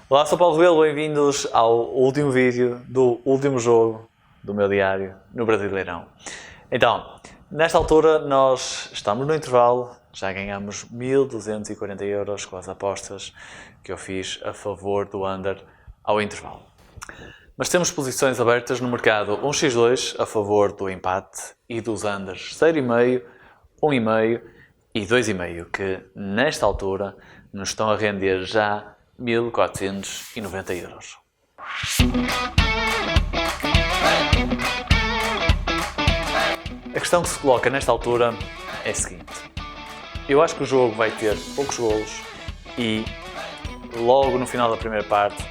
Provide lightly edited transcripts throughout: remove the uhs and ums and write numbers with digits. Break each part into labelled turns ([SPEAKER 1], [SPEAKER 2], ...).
[SPEAKER 1] Olá, sou Paulo Rebelo, bem-vindos ao último vídeo do último jogo do meu diário no Brasileirão. Então, nesta altura nós estamos no intervalo, já ganhamos 1240 euros com as apostas que eu fiz a favor do under ao intervalo. Mas temos posições abertas no mercado 1x2 a favor do empate e dos unders 0,5, 1,5 e 2,5 que nesta altura nos estão a render já 1490 euros. A questão que se coloca nesta altura é a seguinte: eu acho que o jogo vai ter poucos golos e logo no final da primeira parte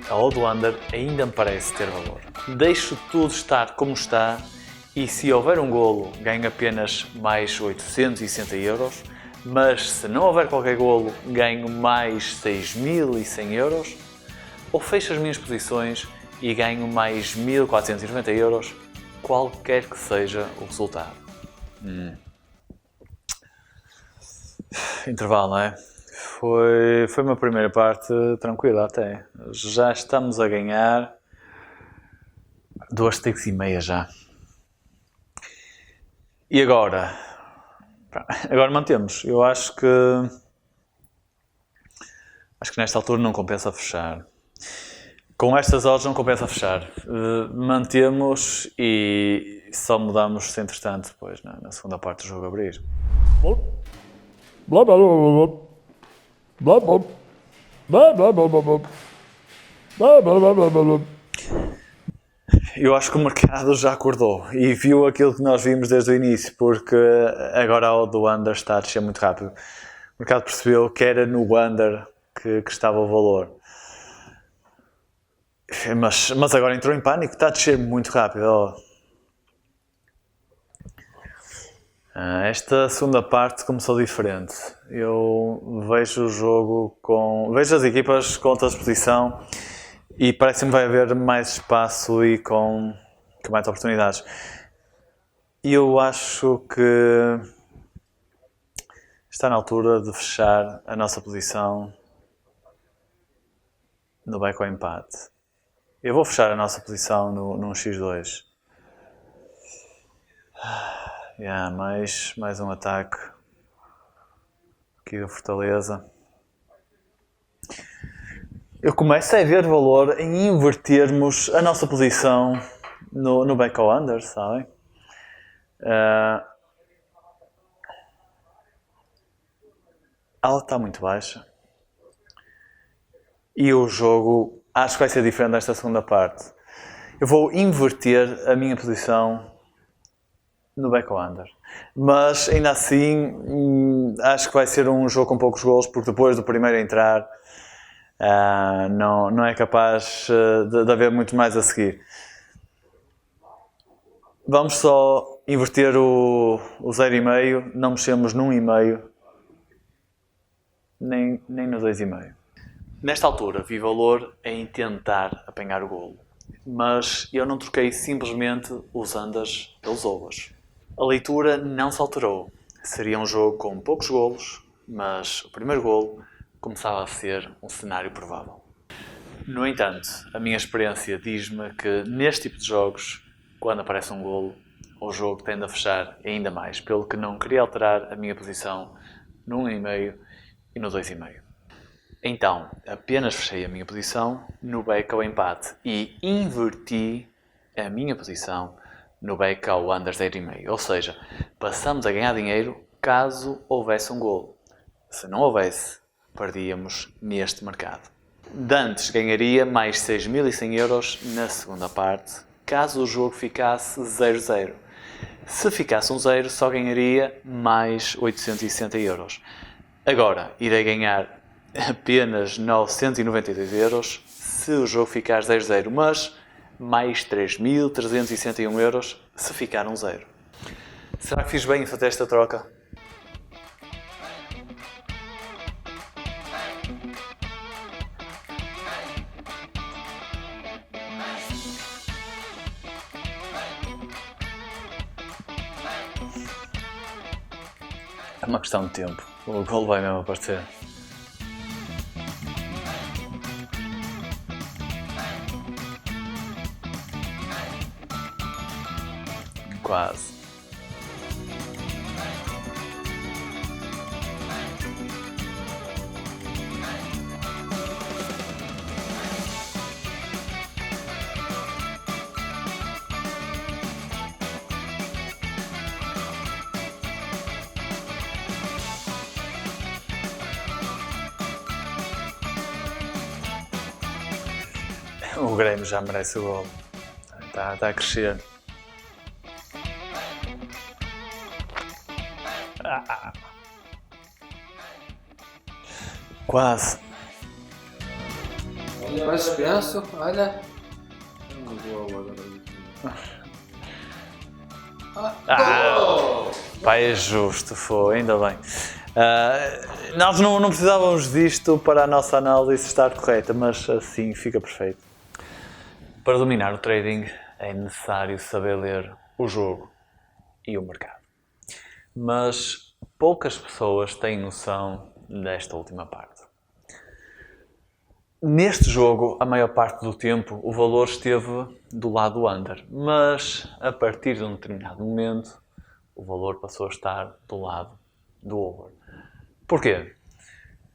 [SPEAKER 1] a odd do under ainda me parece ter valor. Deixo tudo estar como está e se houver um golo ganho apenas mais 860 euros. Mas se não houver qualquer golo, ganho mais 6.100 euros, ou fecho as minhas posições e ganho mais 1.490 euros, qualquer que seja o resultado. Intervalo, não é? Foi uma primeira parte tranquila até. Já estamos a ganhar 2 ticks e meia já. E agora? Agora mantemos. Eu acho que nesta altura não compensa fechar. Com estas odds não compensa fechar. Mantemos e só mudamos se entretanto depois na segunda parte do jogo abrir. Eu acho que o mercado já acordou e viu aquilo que nós vimos desde o início, porque agora a odd do under está a descer muito rápido. O mercado percebeu que era no under que estava o valor. Mas agora entrou em pânico, está a descer muito rápido. Esta segunda parte começou diferente. Eu vejo o jogo vejo as equipas com outra disposição e parece-me que vai haver mais espaço e com mais oportunidades. E eu acho que está na altura de fechar a nossa posição no back ao empate. Eu vou fechar a nossa posição num x2. Mais um ataque aqui do Fortaleza. Eu começo a ver valor em invertermos a nossa posição no back ao under, sabem? Ela está muito baixa. E o jogo acho que vai ser diferente desta segunda parte. Eu vou inverter a minha posição no back ao under. Mas ainda assim acho que vai ser um jogo com poucos golos, porque depois do primeiro entrar não é capaz de haver muito mais a seguir. Vamos só inverter o 0,5, não mexemos no 1,5 nem no 2,5. Nesta altura vi valor em tentar apanhar o golo, mas eu não troquei simplesmente os unders pelos overs. A leitura não se alterou. Seria um jogo com poucos golos, mas o primeiro golo começava a ser um cenário provável. No entanto, a minha experiência diz-me que neste tipo de jogos, quando aparece um golo, o jogo tende a fechar ainda mais, pelo que não queria alterar a minha posição no 1,5 e no 2,5. Então, apenas fechei a minha posição no back ao empate e inverti a minha posição no back ao under 0,5. Ou seja, passamos a ganhar dinheiro caso houvesse um golo. Se não houvesse, perdíamos neste mercado. Dantes ganharia mais 6.100 euros na segunda parte, caso o jogo ficasse 0-0. Se ficasse um 0, só ganharia mais 860 euros. Agora, irei ganhar apenas 992 euros se o jogo ficar 0-0, mas mais 3.361 euros se ficar um 0. Será que fiz bem em fazer esta troca? É uma questão de tempo. O golo vai mesmo aparecer. quase. O Grêmio já merece o gol. Está a crescer. Quase.
[SPEAKER 2] Mas penso, olha. Gol!
[SPEAKER 1] Pai, é justo, foi, ainda bem. Nós não precisávamos disto para a nossa análise estar correta, mas assim fica perfeito. Para dominar o trading é necessário saber ler o jogo e o mercado. Mas poucas pessoas têm noção desta última parte. Neste jogo, a maior parte do tempo, o valor esteve do lado do under, mas a partir de um determinado momento, o valor passou a estar do lado do over. Porquê?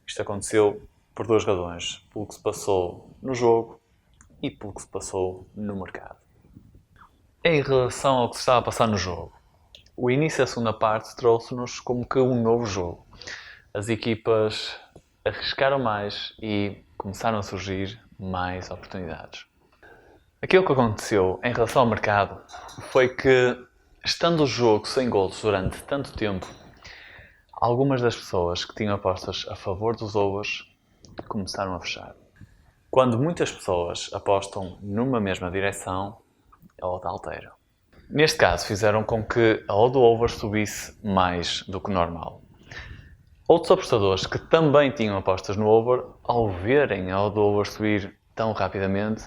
[SPEAKER 1] Isto aconteceu por duas razões. Pelo que se passou no jogo e pelo que se passou no mercado. Em relação ao que se estava a passar no jogo, o início da segunda parte trouxe-nos como que um novo jogo. As equipas arriscaram mais e começaram a surgir mais oportunidades. Aquilo que aconteceu em relação ao mercado foi que, estando o jogo sem golos durante tanto tempo, algumas das pessoas que tinham apostas a favor dos overs começaram a fechar. Quando muitas pessoas apostam numa mesma direção, a odd altera. Neste caso, fizeram com que a odd do over subisse mais do que normal. Outros apostadores que também tinham apostas no over, ao verem a odd do over subir tão rapidamente,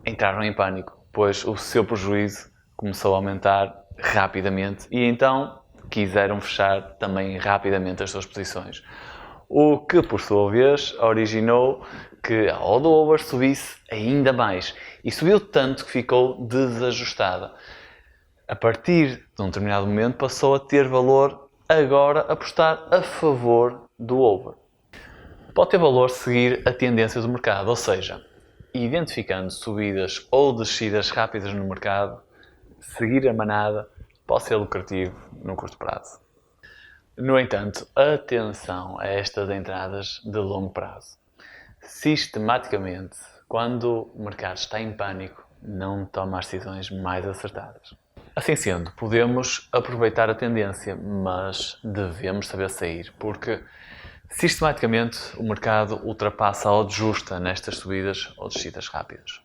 [SPEAKER 1] entraram em pânico, pois o seu prejuízo começou a aumentar rapidamente e então quiseram fechar também rapidamente as suas posições. O que, por sua vez, originou que a odd do over subisse ainda mais e subiu tanto que ficou desajustada. A partir de um determinado momento passou a ter valor agora apostar a favor do over. Pode ter valor seguir a tendência do mercado, ou seja, identificando subidas ou descidas rápidas no mercado, seguir a manada pode ser lucrativo no curto prazo. No entanto, atenção a estas entradas de longo prazo. Sistematicamente, quando o mercado está em pânico, não toma as decisões mais acertadas. Assim sendo, podemos aproveitar a tendência, mas devemos saber sair, porque sistematicamente o mercado ultrapassa a odd justa nestas subidas ou descidas rápidas.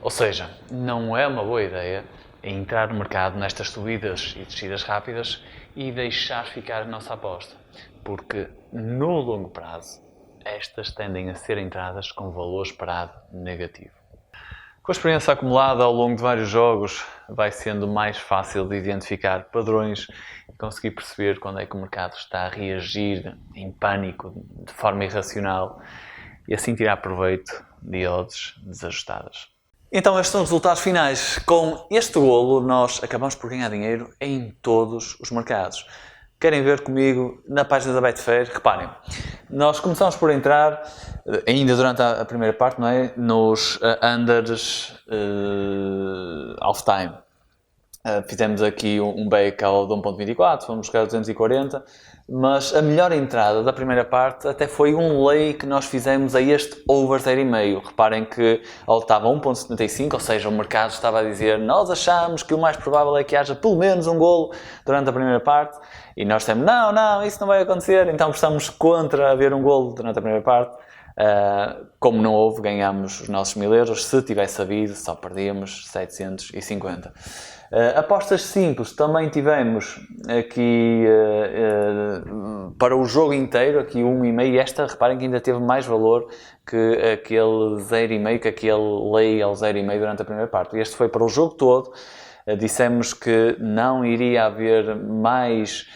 [SPEAKER 1] Ou seja, não é uma boa ideia entrar no mercado nestas subidas e descidas rápidas e deixar ficar a nossa aposta, porque no longo prazo estas tendem a ser entradas com valor esperado negativo. Com a experiência acumulada ao longo de vários jogos, vai sendo mais fácil de identificar padrões e conseguir perceber quando é que o mercado está a reagir em pânico de forma irracional e assim tirar proveito de odds desajustadas. Então estes são os resultados finais. Com este golo nós acabamos por ganhar dinheiro em todos os mercados. Querem ver comigo na página da Betfair? Reparem, nós começamos por entrar, ainda durante a primeira parte, não é? Nos unders half-time. Fizemos aqui um bake-out de 1.24, fomos buscar 240, mas a melhor entrada da primeira parte até foi um lay que nós fizemos a este over 0,5. Reparem que ele estava a 1.75, ou seja, o mercado estava a dizer nós achamos que o mais provável é que haja pelo menos um golo durante a primeira parte e nós temos, não, isso não vai acontecer, então estamos contra haver um golo durante a primeira parte. Como não houve, ganhamos os nossos 1000 euros, se tivesse havido só perdíamos 750. Apostas simples também tivemos aqui para o jogo inteiro, aqui 1,5, esta reparem que ainda teve mais valor que aquele 0,5, que aquele lay ao 0,5 durante a primeira parte. Este foi para o jogo todo, dissemos que não iria haver mais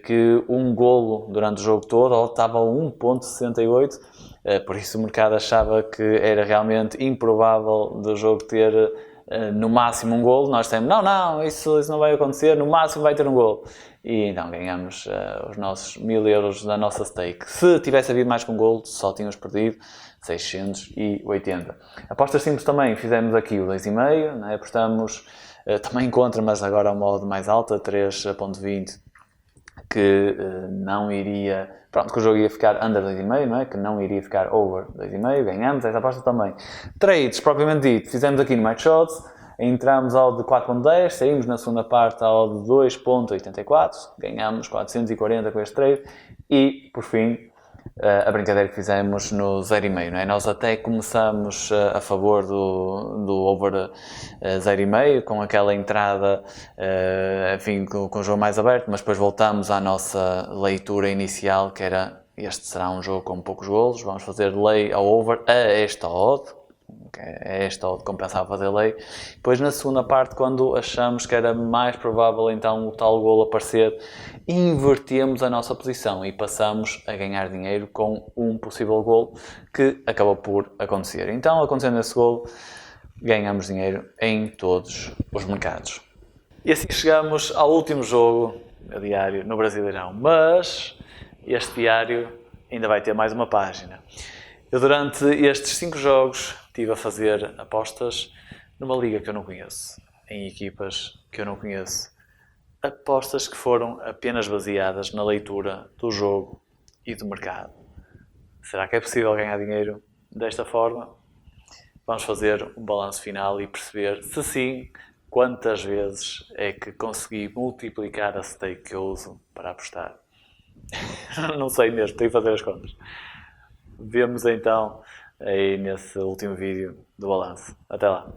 [SPEAKER 1] que um golo durante o jogo todo, ou estava a 1.68, por isso o mercado achava que era realmente improvável do jogo ter no máximo um golo, nós temos, não, isso não vai acontecer, no máximo vai ter um golo. E então ganhamos os nossos 1000 euros da nossa stake. Se tivesse havido mais que um golo, só tínhamos perdido 680. Apostas simples também, fizemos aqui o 2,5, né? Apostamos também contra, mas agora ao modo mais alto, 3,20, que não iria, pronto, que o jogo ia ficar under 2,5, não é? Que não iria ficar over 2,5, ganhamos essa aposta também. Trades, propriamente dito, fizemos aqui no Match Shots, entramos ao de 4.10, saímos na segunda parte ao de 2.84, ganhamos 440 com este trade e, por fim, a brincadeira que fizemos no 0,5, não é? Nós até começamos a favor do over 0,5, com aquela entrada, enfim, com o jogo mais aberto, mas depois voltamos à nossa leitura inicial, que era, este será um jogo com poucos golos, vamos fazer lay ao over a esta odd, é esta odd que compensava fazer lay. Depois na segunda parte, quando achamos que era mais provável então o tal golo aparecer, invertemos a nossa posição e passamos a ganhar dinheiro com um possível golo que acabou por acontecer. Então, acontecendo esse golo, ganhamos dinheiro em todos os mercados. E assim chegamos ao último jogo diário no Brasileirão, mas este diário ainda vai ter mais uma página. Eu durante estes 5 jogos estive a fazer apostas numa liga que eu não conheço, em equipas que eu não conheço. Apostas que foram apenas baseadas na leitura do jogo e do mercado. Será que é possível ganhar dinheiro desta forma? Vamos fazer um balanço final e perceber, se sim, quantas vezes é que consegui multiplicar a stake que eu uso para apostar. Não sei mesmo, tenho que fazer as contas. Vemos então aí nesse último vídeo do balanço. Até lá!